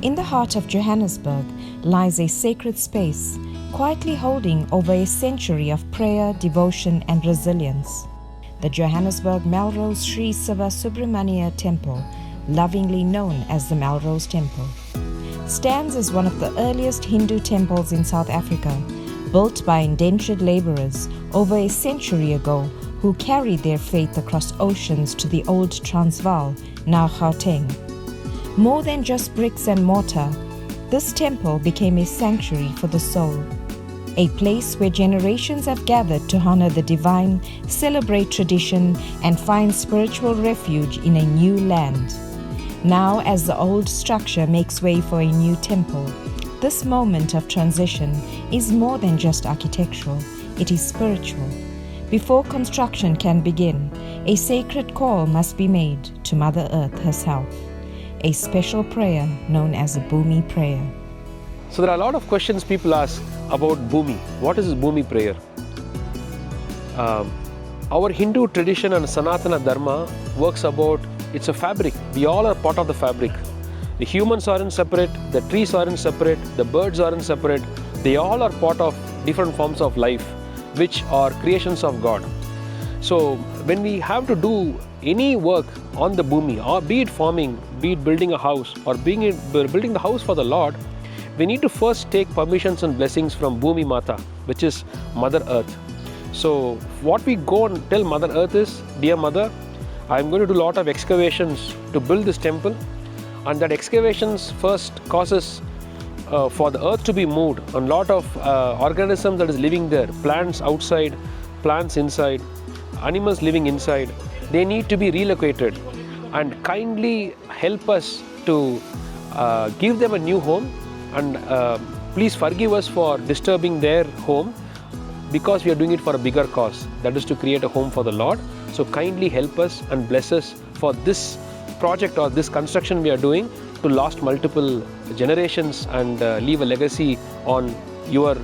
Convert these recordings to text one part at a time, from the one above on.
In the heart of Johannesburg lies a sacred space, quietly holding over a century of prayer, devotion and resilience. The Johannesburg Melrose Shree Siva Subramanier Temple, lovingly known as the Melrose Temple, stands as one of the earliest Hindu temples in South Africa, built by indentured laborers over a century ago who carried their faith across oceans to the old Transvaal, now Gauteng. More than just bricks and mortar, this temple became a sanctuary for the soul, a place where generations have gathered to honor the divine, celebrate tradition, and find spiritual refuge in a new land. Now, as the old structure makes way for a new temple, this moment of transition is more than just architectural, it is spiritual. Before construction can begin, a sacred call must be made to Mother Earth herself, a special prayer known as a Bhoomi prayer. So there are a lot of questions people ask about Bhoomi. What is Bhoomi prayer? Our Hindu tradition and Sanatana Dharma works about, it's a fabric. We all are part of the fabric. The humans aren't separate, the trees aren't separate, the birds aren't separate. They all are part of different forms of life, which are creations of God. So when we have to do any work on the Bhoomi, or be it farming, be it building a house, or building the house for the Lord, we need to first take permissions and blessings from Bhoomi Mata, which is Mother Earth. So what we go and tell Mother Earth is, dear Mother, I'm going to do a lot of excavations to build this temple, and that excavations first causes for the earth to be moved, and a lot of organisms that is living there, plants outside, plants inside, animals living inside, they need to be relocated, and kindly help us to give them a new home, and please forgive us for disturbing their home, because we are doing it for a bigger cause, that is to create a home for the Lord. So kindly help us and bless us for this project or this construction we are doing to last multiple generations and leave a legacy on your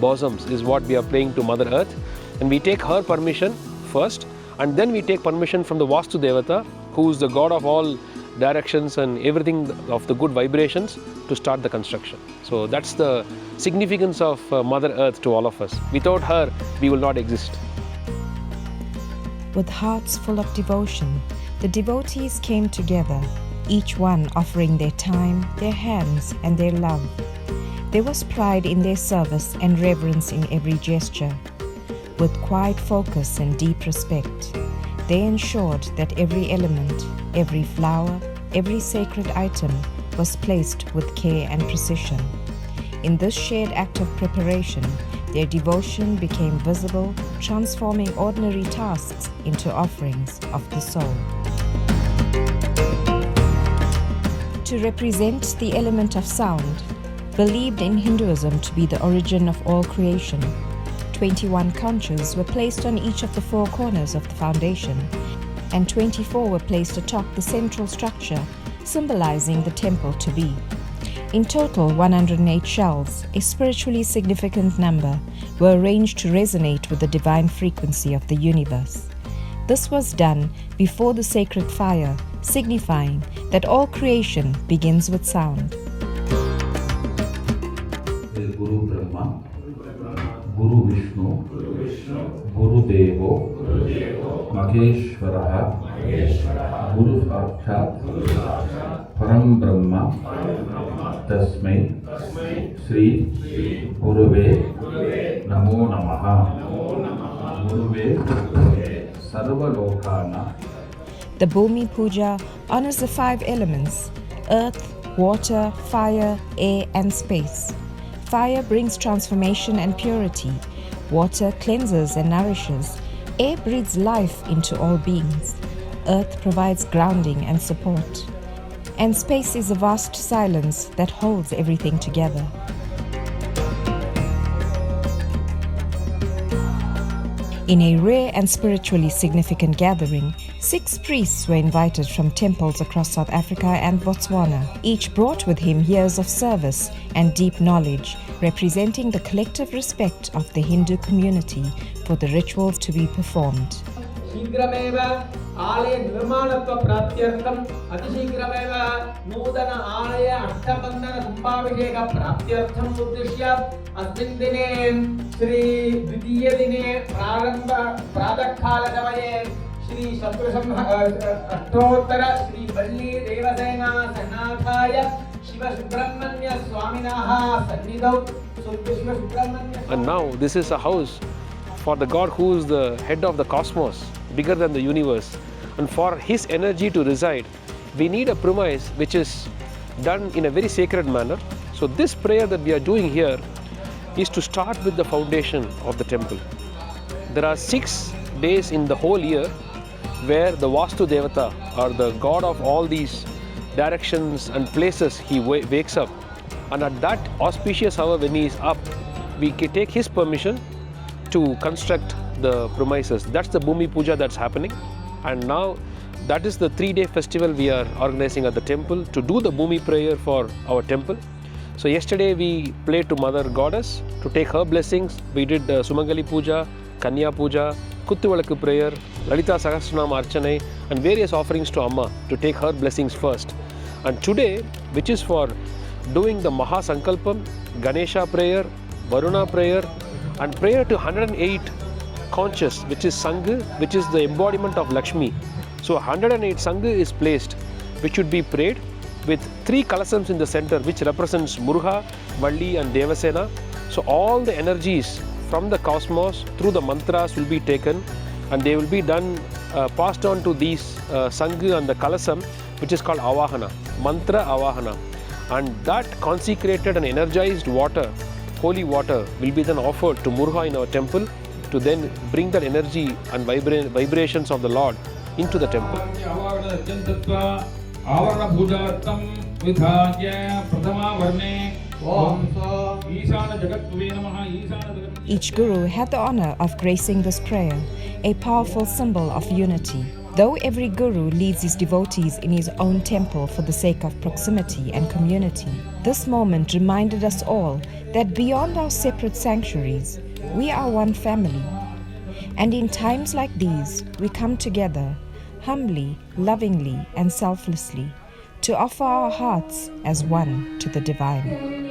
bosoms, is what we are praying to Mother Earth. And we take her permission first, and then we take permission from the Vastu Devata, who is the God of all directions and everything of the good vibrations, to start the construction. So that's the significance of Mother Earth to all of us. Without her, we will not exist. With hearts full of devotion, the devotees came together, each one offering their time, their hands, and their love. There was pride in their service and reverence in every gesture. With quiet focus and deep respect, they ensured that every element, every flower, every sacred item was placed with care and precision. In this shared act of preparation, their devotion became visible, transforming ordinary tasks into offerings of the soul. To represent the element of sound, believed in Hinduism to be the origin of all creation, 21 conches were placed on each of the four corners of the foundation, and 24 were placed atop the central structure, symbolizing the temple to be. In total, 108 shells, a spiritually significant number, were arranged to resonate with the divine frequency of the universe. This was done before the sacred fire, signifying that all creation begins with sound. Guru Brahma, Guru Vishnu, Guru Devo, Maheshwaraha, Guru Sakshat, Param Brahma, Tasmai, Sri Guruve Namo Namaha, Guruve Sarva Lokana. The Bhoomi Pooja honors the five elements: earth, water, fire, air, and space. Fire brings transformation and purity. Water cleanses and nourishes. Air breathes life into all beings. Earth provides grounding and support. And space is a vast silence that holds everything together. In a rare and spiritually significant gathering, 6 priests were invited from temples across South Africa and Botswana. Each brought with him years of service and deep knowledge, representing the collective respect of the Hindu community for the rituals to be performed. शीघ्रमेव आलय निर्माणत्वप्राप्त्यर्थम् अतिशीघ्रमेव नूतन आलय अष्टबन्धन कुम्भाभिषेक प्राप्त्यर्थम् उद्दिश्य अस्मिन् दिने श्री द्वितीय दिने प्रातःकालसमये श्री अष्टोत्तर श्री वल्ली देवसेना सन्नाथाय शिव सुब्रह्मण्य स्वामिनः सन्निधौ Shiv Subrahmanya. And now this is a house for the God who is the head of the cosmos, bigger than the universe. And for his energy to reside, we need a premise which is done in a very sacred manner. So this prayer that we are doing here is to start with the foundation of the temple. There are 6 days in the whole year where the Vastu Devata, or the God of all these directions and places, he wakes up. And at that auspicious hour when he is up, we can take his permission to construct the premises. That's the Bhoomi Pooja that's happening. And now that is the 3-day festival we are organizing at the temple to do the Bhoomi prayer for our temple. So yesterday we prayed to Mother Goddess to take her blessings. We did Sumangali Puja, Kanya Puja, Kuttuvalakku prayer, Lalita Sahasranama Archane, and various offerings to Amma to take her blessings first. And today, which is for doing the Maha Sankalpam, Ganesha prayer, Varuna prayer, and prayer to 108 conches, which is Sangha, which is the embodiment of Lakshmi. So 108 Sangha is placed, which should be prayed with 3 kalasams in the center, which represents Muruga, Valli and Devasena. So all the energies from the cosmos through the mantras will be taken, and they will be done, passed on to these Sangha and the kalasam, which is called Avahana, Mantra Avahana. And that consecrated and energized water, holy water, will be then offered to Muruga in our temple to then bring that energy and vibrations of the Lord into the temple. Each Guru had the honor of gracing this prayer, a powerful symbol of unity. Though every Guru leads his devotees in his own temple for the sake of proximity and community, this moment reminded us all that beyond our separate sanctuaries, we are one family. And in times like these, we come together, humbly, lovingly, and selflessly, to offer our hearts as one to the divine.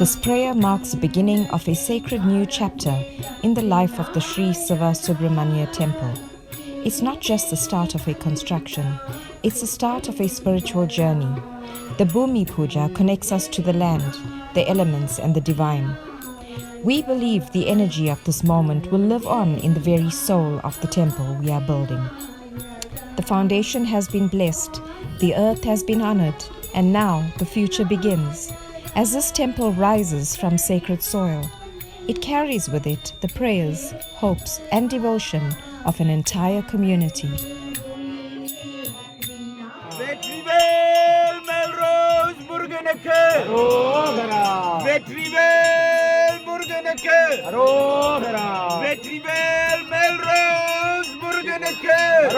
This prayer marks the beginning of a sacred new chapter in the life of the Shree Siva Subramanier temple. It's not just the start of a construction, it's the start of a spiritual journey. The Bhoomi Pooja connects us to the land, the elements and the divine. We believe the energy of this moment will live on in the very soul of the temple we are building. The foundation has been blessed, the earth has been honored, and now the future begins. As this temple rises from sacred soil, it carries with it the prayers, hopes, and devotion of an entire community. Vetrivel Melrose Burgeneke! Vetrivel Burgeneke! Vetrivel Melrose Burgeneke!